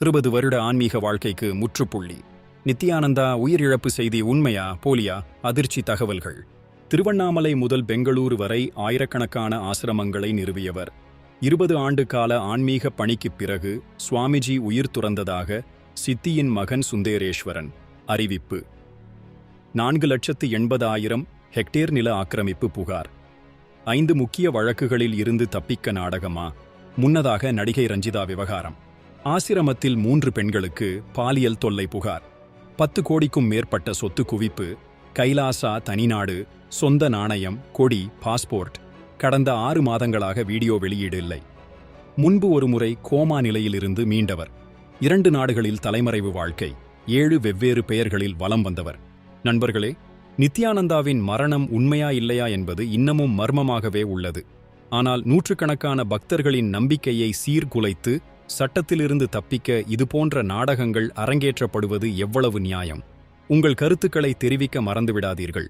60 வருட ஆன்மீக வாழ்க்கைக்கு முற்றுப்புள்ளி. நித்யானந்தா உயிரிழப்பு செய்தி உண்மையா போலியா? அதிர்ச்சி தகவல்கள். திருவண்ணாமலை முதல் பெங்களூரு வரை ஆயிரக்கணக்கான ஆசிரமங்களை நிறுவியவர். 20 ஆண்டு கால ஆன்மீக பணிக்குப் பிறகு சுவாமிஜி உயிர் துறந்ததாக சித்தியின் மகன் சுந்தரேஸ்வரன் அறிவிப்பு. 4,80,000 ஹெக்டேர் நில ஆக்கிரமிப்பு புகார். 5 முக்கிய வழக்குகளில் இருந்து தப்பிக்க நாடகமா? முன்னதாக நடிகை ரஞ்சிதா விவகாரம். ஆசிரமத்தில் 3 பெண்களுக்கு பாலியல் தொல்லை புகார். 10 கோடிக்கும் மேற்பட்ட சொத்து குவிப்பு. கைலாசா தனிநாடு, சொந்த நாணயம், கொடி, பாஸ்போர்ட். கடந்த 6 மாதங்களாக வீடியோ வெளியீடு இல்லை. முன்பு ஒருமுறை கோமா நிலையிலிருந்து மீண்டவர். 2 நாடுகளில் தலைமறைவு வாழ்க்கை. 7 வெவ்வேறு பெயர்களில் வலம் வந்தவர். நண்பர்களே, நித்யானந்தாவின் மரணம் உண்மையா இல்லையா என்பது இன்னமும் மர்மமாகவே உள்ளது. ஆனால் நூற்றுக்கணக்கான பக்தர்களின் நம்பிக்கையை சீர்குலைத்து சட்டத்திலிருந்து தப்பிக்க இதுபோன்ற நாடகங்கள் அரங்கேற்றப்படுவது எவ்வளவு நியாயம்? உங்கள் கருத்துக்களை தெரிவிக்க மறந்துவிடாதீர்கள்.